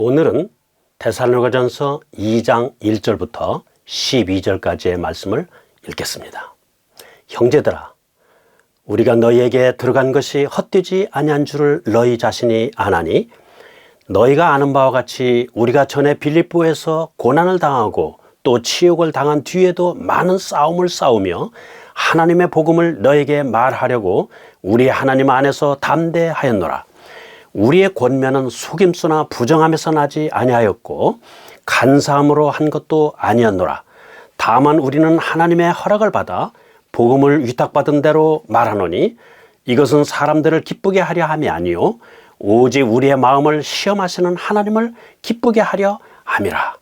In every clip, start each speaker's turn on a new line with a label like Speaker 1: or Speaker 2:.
Speaker 1: 오늘은 데살로니가전서 2장 1절부터 12절까지의 말씀을 읽겠습니다. 형제들아, 우리가 너희에게 들어간 것이 헛되지 아니한 줄을 너희 자신이 아나니, 너희가 아는 바와 같이 우리가 전에 빌립보에서 고난을 당하고 또 치욕을 당한 뒤에도 많은 싸움을 싸우며 하나님의 복음을 너희에게 말하려고 우리 하나님 안에서 담대하였노라. 우리의 권면은 속임수나 부정함에서 나지 아니하였고 간사함으로 한 것도 아니었노라. 다만 우리는 하나님의 허락을 받아 복음을 위탁받은 대로 말하노니, 이것은 사람들을 기쁘게 하려 함이 아니요 오직 우리의 마음을 시험하시는 하나님을 기쁘게 하려 함이라.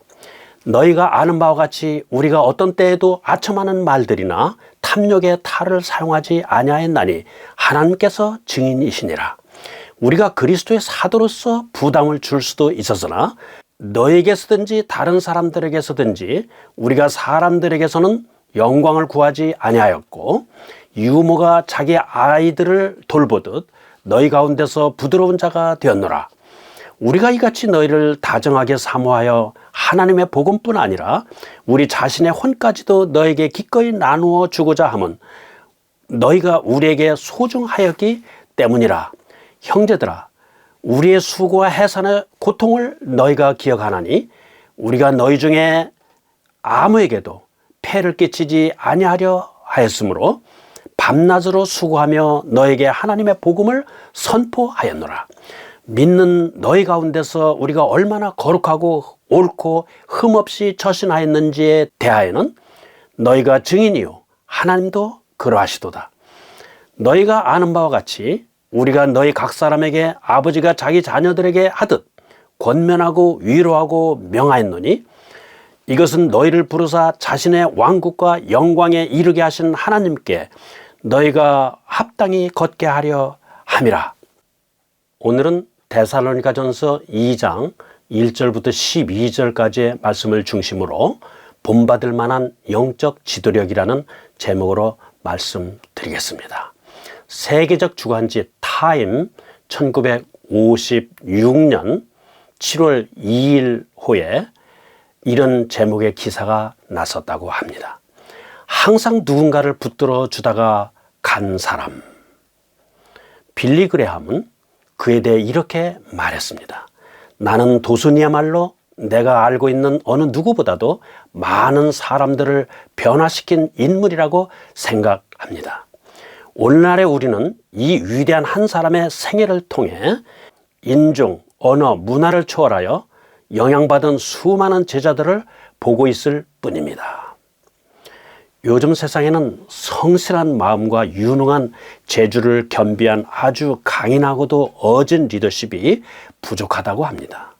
Speaker 1: 너희가 아는 바와 같이 우리가 어떤 때에도 아첨하는 말들이나 탐욕의 탈을 사용하지 아니하였나니 하나님께서 증인이시니라. 우리가 그리스도의 사도로서 부담을 줄 수도 있었으나 너에게서든지 다른 사람들에게서든지 우리가 사람들에게서는 영광을 구하지 아니하였고, 유모가 자기 아이들을 돌보듯 너희 가운데서 부드러운 자가 되었노라. 우리가 이같이 너희를 다정하게 사모하여 하나님의 복음뿐 아니라 우리 자신의 혼까지도 너에게 기꺼이 나누어 주고자 함은 너희가 우리에게 소중하였기 때문이라. 형제들아, 우리의 수고와 해산의 고통을 너희가 기억하나니, 우리가 너희 중에 아무에게도 폐를 끼치지 아니하려 하였으므로 밤낮으로 수고하며 너에게 하나님의 복음을 선포하였노라. 믿는 너희 가운데서 우리가 얼마나 거룩하고 옳고 흠없이 처신하였는지에 대하여는 너희가 증인이요 하나님도 그러하시도다. 너희가 아는 바와 같이 우리가 너희 각 사람에게 아버지가 자기 자녀들에게 하듯 권면하고 위로하고 명하였노니, 이것은 너희를 부르사 자신의 왕국과 영광에 이르게 하신 하나님께 너희가 합당히 걷게 하려 함이라. 오늘은 데살로니가전서 2장 1절부터 12절까지의 말씀을 중심으로 본받을 만한 영적 지도력이라는 제목으로 말씀드리겠습니다. 세계적 주간지 타임 1956년 7월 2일호에 이런 제목의 기사가 났었다고 합니다. 항상 누군가를 붙들어 주다가 간 사람. 빌리 그레함은 그에 대해 이렇게 말했습니다. 나는 도순이야말로 내가 알고 있는 어느 누구보다도 많은 사람들을 변화시킨 인물이라고 생각합니다. 오늘날의 우리는 이 위대한 한 사람의 생애를 통해 인종, 언어, 문화를 초월하여 영향받은 수많은 제자들을 보고 있을 뿐입니다. 요즘 세상에는 성실한 마음과 유능한 재주를 겸비한 아주 강인하고도 어진 리더십이 부족하다고 합니다.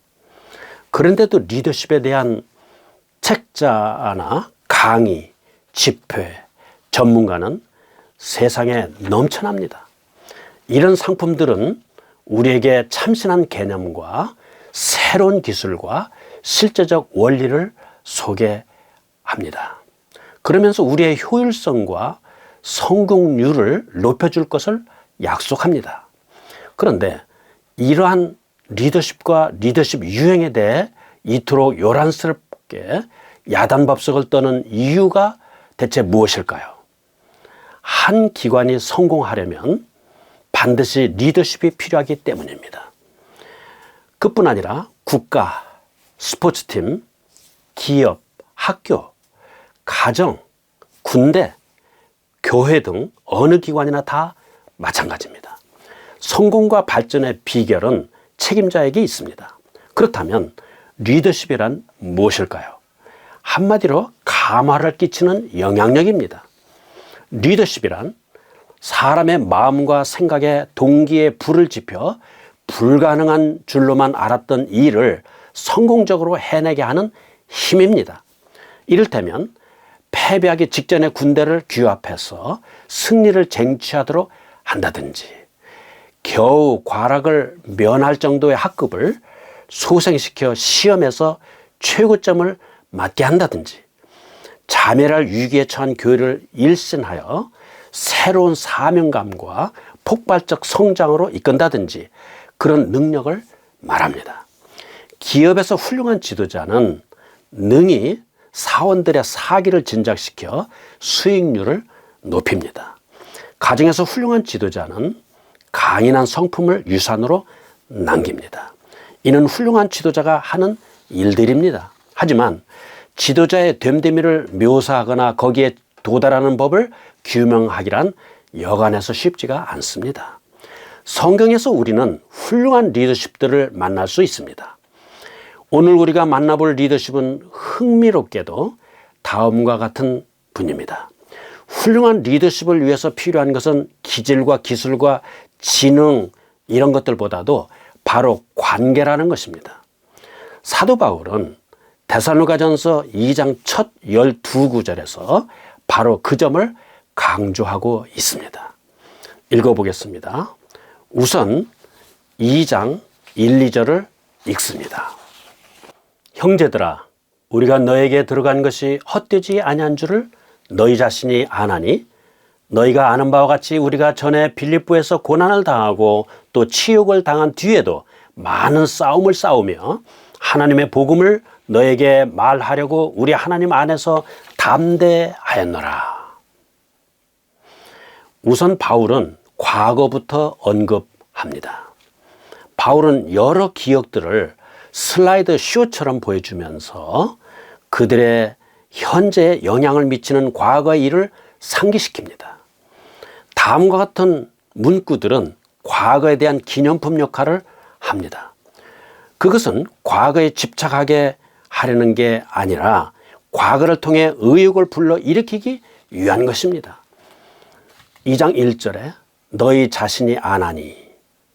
Speaker 1: 그런데도 리더십에 대한 책자나 강의, 집회, 전문가는 세상에 넘쳐납니다. 이런 상품들은 우리에게 참신한 개념과 새로운 기술과 실제적 원리를 소개합니다. 그러면서 우리의 효율성과 성공률을 높여줄 것을 약속합니다. 그런데 이러한 리더십과 리더십 유행에 대해 이토록 요란스럽게 야단법석을 떠는 이유가 대체 무엇일까요? 한 기관이 성공하려면 반드시 리더십이 필요하기 때문입니다. 그뿐 아니라 국가, 스포츠팀, 기업, 학교, 가정, 군대, 교회 등 어느 기관이나 다 마찬가지입니다. 성공과 발전의 비결은 책임자에게 있습니다. 그렇다면 리더십이란 무엇일까요? 한마디로 감화를 끼치는 영향력입니다. 리더십이란 사람의 마음과 생각에 동기에 불을 지펴 불가능한 줄로만 알았던 일을 성공적으로 해내게 하는 힘입니다. 이를테면 패배하기 직전의 군대를 규합해서 승리를 쟁취하도록 한다든지, 겨우 과락을 면할 정도의 학급을 소생시켜 시험에서 최고점을 맞게 한다든지, 자멸할 위기에 처한 교회를 일신하여 새로운 사명감과 폭발적 성장으로 이끈다든지 그런 능력을 말합니다. 기업에서 훌륭한 지도자는 능히 사원들의 사기를 진작시켜 수익률을 높입니다. 가정에서 훌륭한 지도자는 강인한 성품을 유산으로 남깁니다. 이는 훌륭한 지도자가 하는 일들입니다. 하지만 지도자의 됨됨이를 묘사하거나 거기에 도달하는 법을 규명하기란 여간해서 쉽지가 않습니다. 성경에서 우리는 훌륭한 리더십들을 만날 수 있습니다. 오늘 우리가 만나볼 리더십은 흥미롭게도 다음과 같은 분입니다. 훌륭한 리더십을 위해서 필요한 것은 기질과 기술과 지능 이런 것들보다도 바로 관계라는 것입니다. 사도 바울은 데살로니가전서 2장 첫 12구절에서 바로 그 점을 강조하고 있습니다. 읽어보겠습니다. 우선 2장 1, 2절을 읽습니다. 형제들아, 우리가 너에게 들어간 것이 헛되지 아니한 줄을 너희 자신이 아나니 너희가 아는 바와 같이 우리가 전에 빌립보에서 고난을 당하고 또 치욕을 당한 뒤에도 많은 싸움을 싸우며 하나님의 복음을 너에게 말하려고 우리 하나님 안에서 담대하였노라. 우선 바울은 과거부터 언급합니다. 바울은 여러 기억들을 슬라이드 쇼처럼 보여주면서 그들의 현재에 영향을 미치는 과거의 일을 상기시킵니다. 다음과 같은 문구들은 과거에 대한 기념품 역할을 합니다. 그것은 과거에 집착하게 하려는 게 아니라 과거를 통해 의욕을 불러일으키기 위한 것입니다. 2장 1절에 너희 자신이 아나니,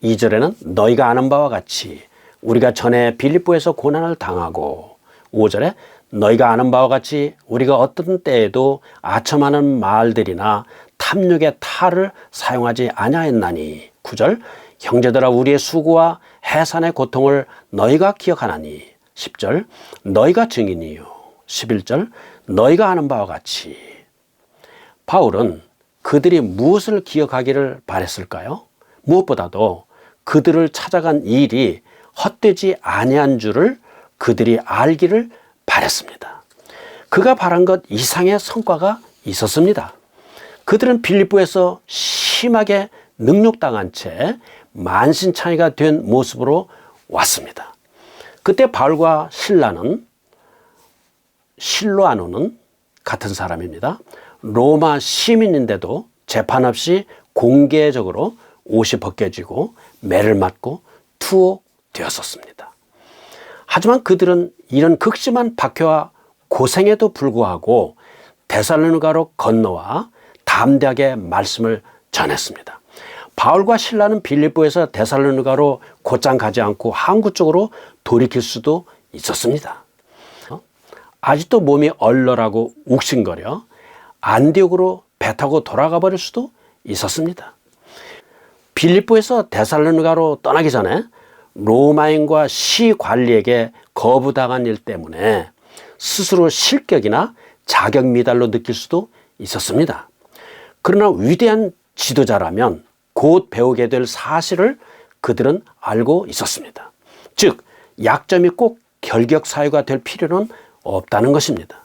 Speaker 1: 2절에는 너희가 아는 바와 같이 우리가 전에 빌립보에서 고난을 당하고, 5절에 너희가 아는 바와 같이 우리가 어떤 때에도 아첨하는 말들이나 탐욕의 탈을 사용하지 아니하였나니, 9절 형제들아 우리의 수고와 해산의 고통을 너희가 기억하나니, 10절 너희가 증인이요, 11절 너희가 아는 바와 같이. 바울은 그들이 무엇을 기억하기를 바랬을까요? 무엇보다도 그들을 찾아간 일이 헛되지 아니한 줄을 그들이 알기를 바랬습니다. 그가 바란 것 이상의 성과가 있었습니다. 그들은 빌립보에서 심하게 능욕당한 채 만신창이가 된 모습으로 왔습니다. 그때 바울과 실로아노는 같은 사람입니다. 로마 시민인데도 재판 없이 공개적으로 옷이 벗겨지고 매를 맞고 투옥되었었습니다. 하지만 그들은 이런 극심한 박해와 고생에도 불구하고 데살로니가로 건너와 담대하게 말씀을 전했습니다. 바울과 실라는 빌립보에서 데살로니가로 곧장 가지 않고 항구 쪽으로 돌이킬 수도 있었습니다. 아직도 몸이 얼얼하고 욱신거려 안디옥으로 배 타고 돌아가 버릴 수도 있었습니다. 빌립보에서 데살로니가로 떠나기 전에 로마인과 시 관리에게 거부당한 일 때문에 스스로 실격이나 자격 미달로 느낄 수도 있었습니다. 그러나 위대한 지도자라면 곧 배우게 될 사실을 그들은 알고 있었습니다. 즉 약점이 꼭 결격 사유가 될 필요는 없다는 것입니다.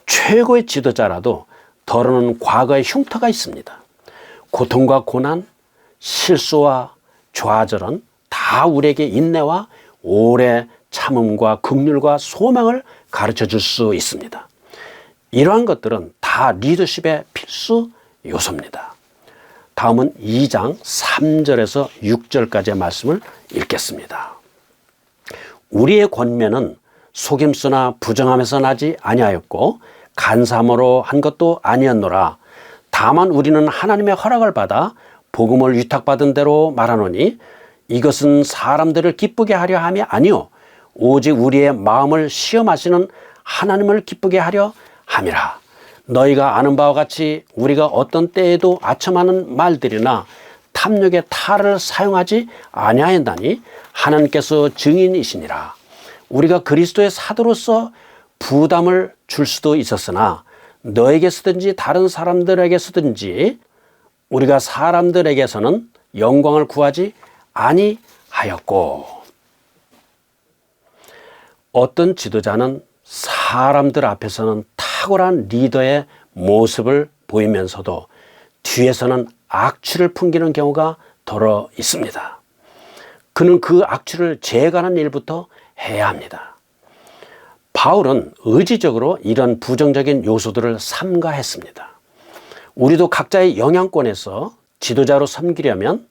Speaker 1: 최고의 지도자라도 덜어놓은 과거의 흉터가 있습니다. 고통과 고난, 실수와 좌절은 다 우리에게 인내와 오래 참음과 긍휼과 소망을 가르쳐 줄 수 있습니다. 이러한 것들은 다 리더십의 필수 요소입니다. 다음은 2장 3절에서 6절까지의 말씀을 읽겠습니다. 우리의 권면은 속임수나 부정함에서 나지 아니하였고 간사함으로 한 것도 아니었노라. 다만 우리는 하나님의 허락을 받아 복음을 위탁받은 대로 말하노니 이것은 사람들을 기쁘게 하려 함이 아니요 오직 우리의 마음을 시험하시는 하나님을 기쁘게 하려 함이라. 너희가 아는 바와 같이 우리가 어떤 때에도 아첨하는 말들이나 탐욕의 탈을 사용하지 아니하였나니 하나님께서 증인이시니라. 우리가 그리스도의 사도로서 부담을 줄 수도 있었으나 너에게 쓰든지 다른 사람들에게 쓰든지 우리가 사람들에게서는 영광을 구하지 아니하였고. 어떤 지도자는 사람들 앞에서는 탁월한 리더의 모습을 보이면서도 뒤에서는 악취를 풍기는 경우가 더러 있습니다. 그는 그 악취를 제거하는 일부터 해야 합니다. 바울은 의지적으로 이런 부정적인 요소들을 삼가했습니다. 우리도 각자의 영향권에서 지도자로 섬기려면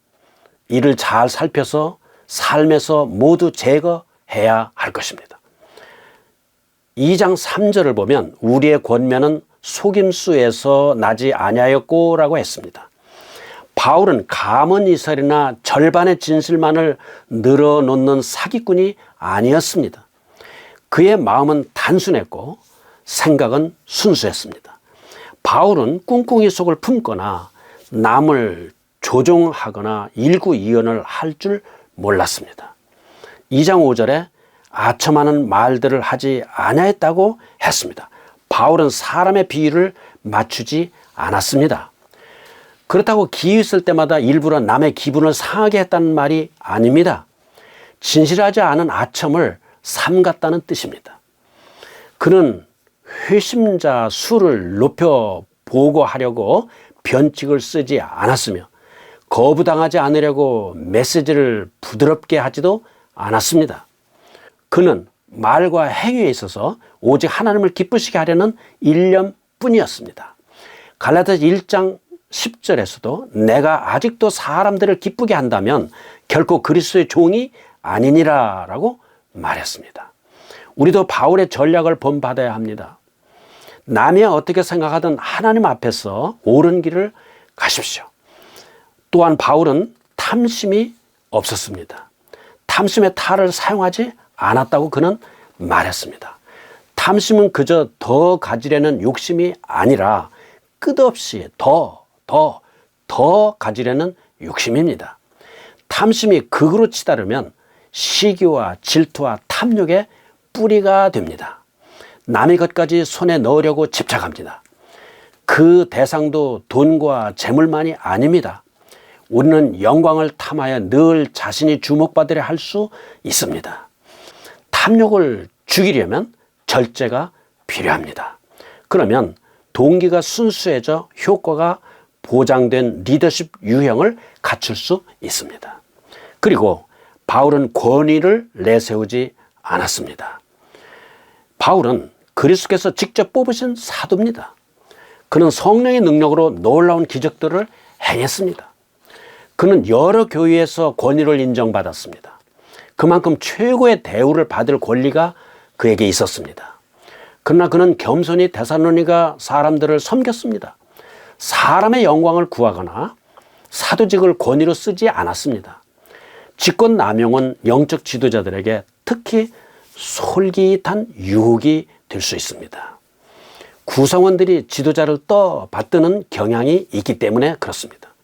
Speaker 1: 이를 잘 살펴서 삶에서 모두 제거해야 할 것입니다. 2장 3절을 보면 우리의 권면은 속임수에서 나지 아니하였고 라고 했습니다. 바울은 감언 이설이나 절반의 진실만을 늘어놓는 사기꾼이 아니었습니다. 그의 마음은 단순했고 생각은 순수했습니다. 바울은 꿍꿍이 속을 품거나 남을 조종하거나 일구이연을 할 줄 몰랐습니다. 2장 5절에 아첨하는 말들을 하지 아니하였다고 했습니다. 바울은 사람의 비위를 맞추지 않았습니다. 그렇다고 기회 있을 때마다 일부러 남의 기분을 상하게 했다는 말이 아닙니다. 진실하지 않은 아첨을 삼갔다는 뜻입니다. 그는 회심자 수를 높여 보고하려고 변칙을 쓰지 않았으며 거부당하지 않으려고 메시지를 부드럽게 하지도 않았습니다. 그는 말과 행위에 있어서 오직 하나님을 기쁘시게 하려는 일념뿐이었습니다. 갈라디아서 1장 10절에서도 내가 아직도 사람들을 기쁘게 한다면 결코 그리스도의 종이 아니니라 라고 말했습니다. 우리도 바울의 전략을 본받아야 합니다. 남이 어떻게 생각하든 하나님 앞에서 옳은 길을 가십시오. 또한 바울은 탐심이 없었습니다. 탐심의 탈을 사용하지 않았다고 그는 말했습니다. 탐심은 그저 더 가지려는 욕심이 아니라 끝없이 더 가지려는 욕심입니다. 탐심이 극으로 치달으면 시기와 질투와 탐욕의 뿌리가 됩니다. 남의 것까지 손에 넣으려고 집착합니다. 그 대상도 돈과 재물만이 아닙니다. 우리는 영광을 탐하여 늘 자신이 주목받으려 할 수 있습니다. 탐욕을 죽이려면 절제가 필요합니다. 그러면 동기가 순수해져 효과가 보장된 리더십 유형을 갖출 수 있습니다. 그리고 바울은 권위를 내세우지 않았습니다. 바울은 그리스도께서 직접 뽑으신 사도입니다. 그는 성령의 능력으로 놀라운 기적들을 행했습니다. 그는 여러 교회에서 권위를 인정받았습니다. 그만큼 최고의 대우를 받을 권리가 그에게 있었습니다. 그러나 그는 겸손히 데살로니가 사람들을 섬겼습니다. 사람의 영광을 구하거나 사도직을 권위로 쓰지 않았습니다. 직권 남용은 영적 지도자들에게 특히 솔깃한 유혹이 될 수 있습니다. 구성원들이 지도자를 떠받드는 경향이 있기 때문에 그렇습니다.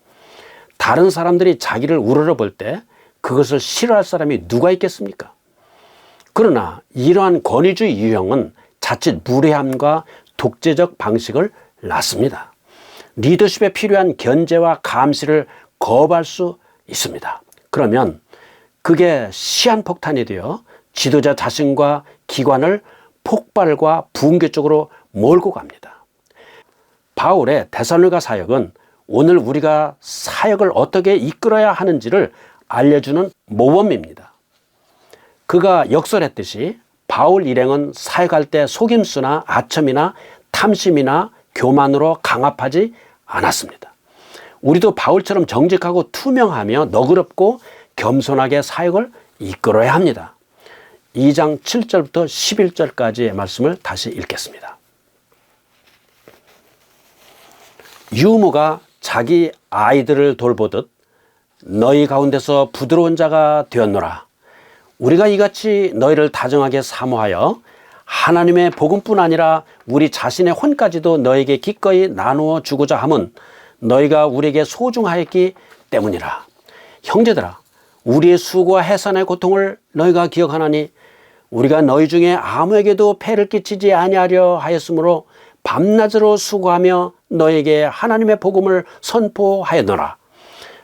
Speaker 1: 다른 사람들이 자기를 우러러볼 때 그것을 싫어할 사람이 누가 있겠습니까? 그러나 이러한 권위주의 유형은 자칫 무례함과 독재적 방식을 낳습니다. 리더십에 필요한 견제와 감시를 거부할 수 있습니다. 그러면 그게 시한폭탄이 되어 지도자 자신과 기관을 폭발과 붕괴 쪽으로 몰고 갑니다. 바울의 데살로니가 사역은 오늘 우리가 사역을 어떻게 이끌어야 하는지를 알려주는 모범입니다. 그가 역설했듯이 바울 일행은 사역할 때 속임수나 아첨이나 탐심이나 교만으로 강압하지 않았습니다. 우리도 바울처럼 정직하고 투명하며 너그럽고 겸손하게 사역을 이끌어야 합니다. 2장 7절부터 11절까지의 말씀을 다시 읽겠습니다. 유모가 자기 아이들을 돌보듯 너희 가운데서 부드러운 자가 되었노라. 우리가 이같이 너희를 다정하게 사모하여 하나님의 복음뿐 아니라 우리 자신의 혼까지도 너에게 기꺼이 나누어 주고자 함은 너희가 우리에게 소중하였기 때문이라. 형제들아, 우리의 수고와 해산의 고통을 너희가 기억하나니 우리가 너희 중에 아무에게도 폐를 끼치지 아니하려 하였으므로 밤낮으로 수고하며 너에게 하나님의 복음을 선포하였노라.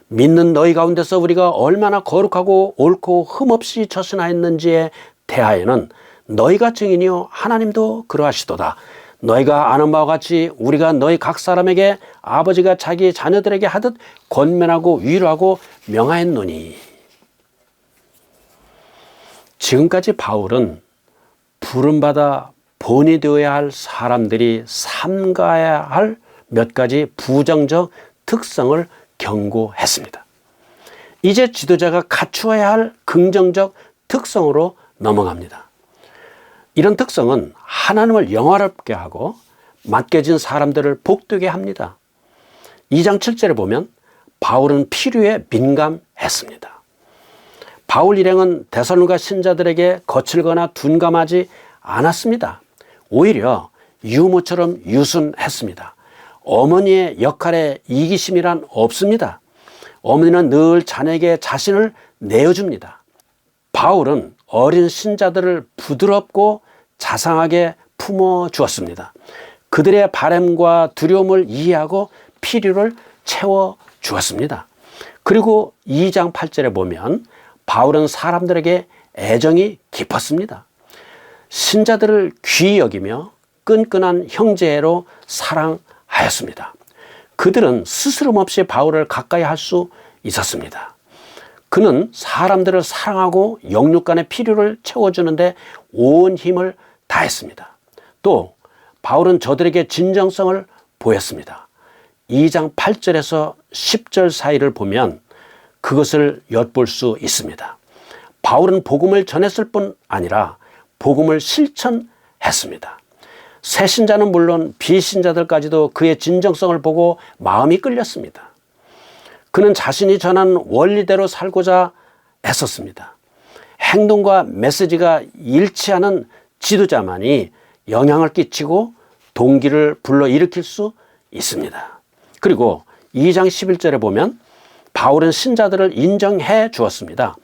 Speaker 1: 믿는 너희 가운데서 우리가 얼마나 거룩하고 옳고 흠없이 처신하였는지에 대하여는 너희가 증인이요 하나님도 그러하시도다. 너희가 아는 바와 같이 우리가 너희 각 사람에게 아버지가 자기 자녀들에게 하듯 권면하고 위로하고 명하였노니. 지금까지 바울은 부름받아 본이 되어야 할 사람들이 삼가야 할 몇 가지 부정적 특성을 경고했습니다. 이제 지도자가 갖추어야 할 긍정적 특성으로 넘어갑니다. 이런 특성은 하나님을 영화롭게 하고 맡겨진 사람들을 복되게 합니다. 2장 7절에 보면 바울은 필요에 민감했습니다. 바울 일행은 데살로니가 신자들에게 거칠거나 둔감하지 않았습니다. 오히려 유모처럼 유순했습니다. 어머니의 역할에 이기심이란 없습니다. 어머니는 늘 자녀에게 자신을 내어줍니다. 바울은 어린 신자들을 부드럽고 자상하게 품어주었습니다. 그들의 바램과 두려움을 이해하고 필요를 채워주었습니다. 그리고 2장 8절에 보면 바울은 사람들에게 애정이 깊었습니다. 신자들을 귀히 여기며 끈끈한 형제로 사랑하였습니다. 그들은 스스럼 없이 바울을 가까이 할 수 있었습니다. 그는 사람들을 사랑하고 영육간의 필요를 채워주는데 온 힘을 다했습니다. 또 바울은 저들에게 진정성을 보였습니다. 2장 8절에서 10절 사이를 보면 그것을 엿볼 수 있습니다. 바울은 복음을 전했을 뿐 아니라 복음을 실천했습니다. 새 신자는 물론 비신자들까지도 그의 진정성을 보고 마음이 끌렸습니다. 그는 자신이 전한 원리대로 살고자 애썼습니다. 행동과 메시지가 일치하는 지도자만이 영향을 끼치고 동기를 불러일으킬 수 있습니다. 그리고 2장 11절에 보면 바울은 신자들을 인정해 주었습니다.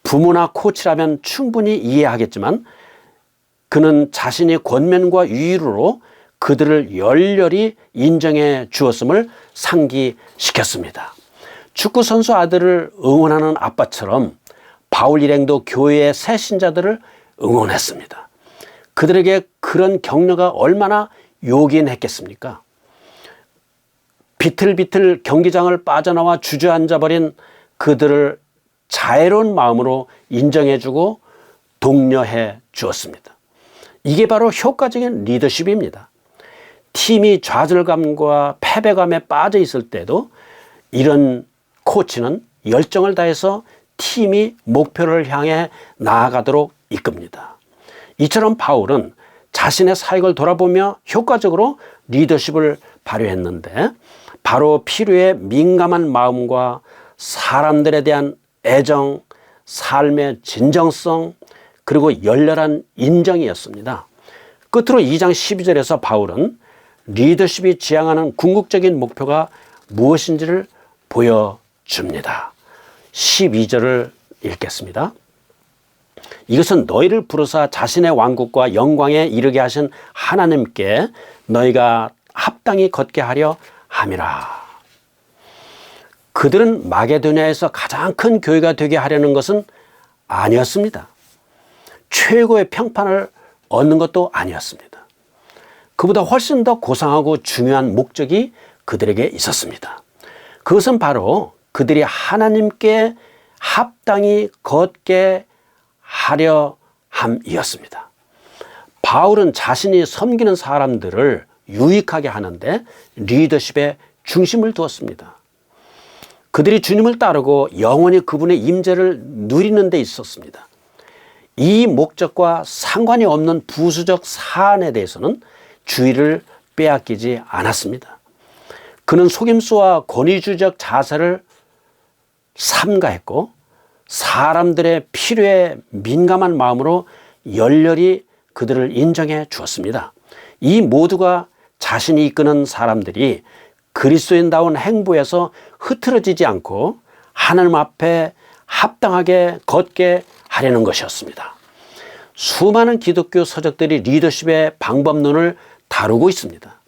Speaker 1: 부모나 코치라면 충분히 이해하겠지만 그는 자신의 권면과 위로로 그들을 열렬히 인정해 주었음을 상기시켰습니다. 축구 선수 아들을 응원하는 아빠처럼 바울 일행도 교회의 새 신자들을 응원했습니다. 그들에게 그런 격려가 얼마나 요긴했겠습니까? 비틀비틀 경기장을 빠져나와 주저앉아버린 그들을 자애로운 마음으로 인정해주고 독려해 주었습니다. 이게 바로 효과적인 리더십입니다. 팀이 좌절감과 패배감에 빠져 있을 때도 이런 코치는 열정을 다해서 팀이 목표를 향해 나아가도록 이끕니다. 이처럼 바울은 자신의 사역을 돌아보며 효과적으로 리더십을 발휘했는데 바로 필요에 민감한 마음과 사람들에 대한 애정, 삶의 진정성, 그리고 열렬한 인정이었습니다. 끝으로 2장 12절에서 바울은 리더십이 지향하는 궁극적인 목표가 무엇인지를 보여줍니다. 12절을 읽겠습니다. 이것은 너희를 부르사 자신의 왕국과 영광에 이르게 하신 하나님께 너희가 합당히 걷게 하려 함이라. 그들은 마게도냐에서 가장 큰 교회가 되게 하려는 것은 아니었습니다. 최고의 평판을 얻는 것도 아니었습니다. 그보다 훨씬 더 고상하고 중요한 목적이 그들에게 있었습니다. 그것은 바로 그들이 하나님께 합당히 걷게 하려 함이었습니다. 바울은 자신이 섬기는 사람들을 유익하게 하는데 리더십에 중심을 두었습니다. 그들이 주님을 따르고 영원히 그분의 임재를 누리는 데 있었습니다. 이 목적과 상관이 없는 부수적 사안에 대해서는 주의를 빼앗기지 않았습니다. 그는 속임수와 권위주의적 자세를 삼가했고 사람들의 필요에 민감한 마음으로 열렬히 그들을 인정해 주었습니다. 이 모두가 자신이 이끄는 사람들이 그리스도인다운 행보에서 흐트러지지 않고 하나님 앞에 합당하게 걷게 하려는 것이었습니다. 수많은 기독교 서적들이 리더십의 방법론을 다루고 있습니다.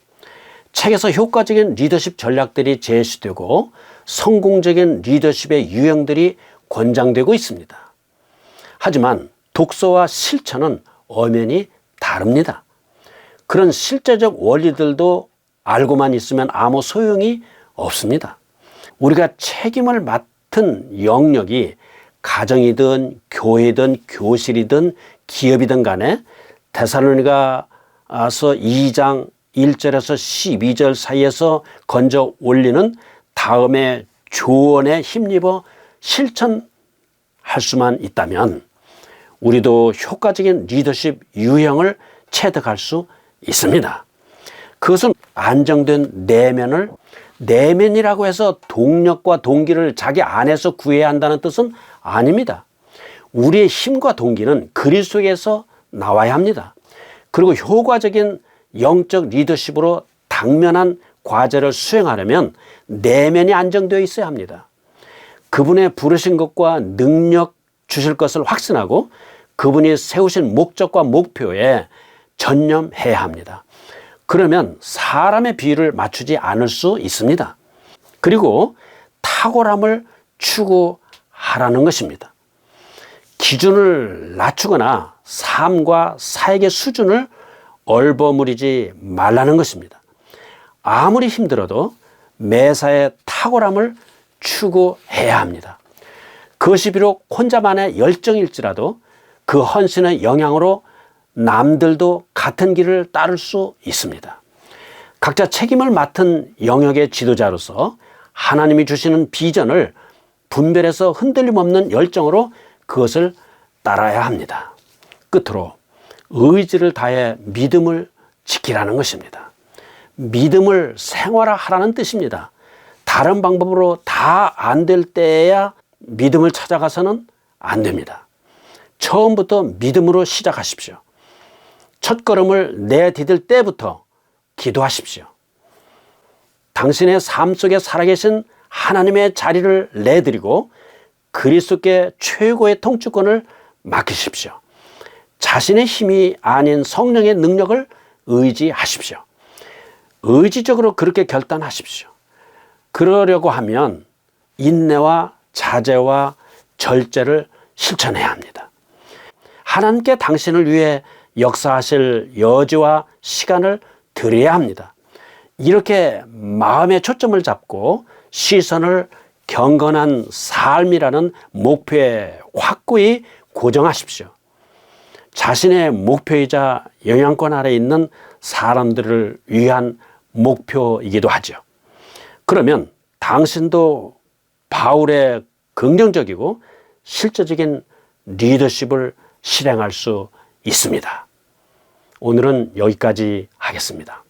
Speaker 1: 책에서 효과적인 리더십 전략들이 제시되고 성공적인 리더십의 유형들이 권장되고 있습니다. 하지만 독서와 실천은 엄연히 다릅니다. 그런 실제적 원리들도 알고만 있으면 아무 소용이 없습니다. 우리가 책임을 맡은 영역이 가정이든 교회든 교실이든 기업이든 간에 데살로니가서 2장 1절에서 12절 사이에서 건져 올리는 다음의 조언에 힘입어 실천할 수만 있다면 우리도 효과적인 리더십 유형을 체득할 수 있습니다. 그것은 안정된 내면이라고 해서 동력과 동기를 자기 안에서 구해야 한다는 뜻은 아닙니다. 우리의 힘과 동기는 그리스도에서 나와야 합니다. 그리고 효과적인 영적 리더십으로 당면한 과제를 수행하려면 내면이 안정되어 있어야 합니다. 그분의 부르신 것과 능력 주실 것을 확신하고 그분이 세우신 목적과 목표에 전념해야 합니다. 그러면 사람의 비율을 맞추지 않을 수 있습니다. 그리고 탁월함을 추구하라는 것입니다. 기준을 낮추거나 삶과 사역의 수준을 얼버무리지 말라는 것입니다. 아무리 힘들어도 매사에 탁월함을 추구해야 합니다. 그것이 비록 혼자만의 열정일지라도 그 헌신의 영향으로 남들도 같은 길을 따를 수 있습니다. 각자 책임을 맡은 영역의 지도자로서 하나님이 주시는 비전을 분별해서 흔들림 없는 열정으로 그것을 따라야 합니다. 끝으로 의지를 다해 믿음을 지키라는 것입니다. 믿음을 생활화하라는 뜻입니다. 다른 방법으로 다 안 될 때야 믿음을 찾아가서는 안 됩니다. 처음부터 믿음으로 시작하십시오. 첫걸음을 내디딜 때부터 기도하십시오. 당신의 삶 속에 살아계신 하나님의 자리를 내드리고 그리스도께 최고의 통치권을 맡기십시오. 자신의 힘이 아닌 성령의 능력을 의지하십시오. 의지적으로 그렇게 결단하십시오. 그러려고 하면 인내와 자제와 절제를 실천해야 합니다. 하나님께 당신을 위해 역사하실 여지와 시간을 드려야 합니다. 이렇게 마음의 초점을 잡고 시선을 경건한 삶이라는 목표에 확고히 고정하십시오. 자신의 목표이자 영향권 아래 있는 사람들을 위한 목표이기도 하죠. 그러면 당신도 바울의 긍정적이고 실제적인 리더십을 실행할 수 있습니다. 오늘은 여기까지 하겠습니다.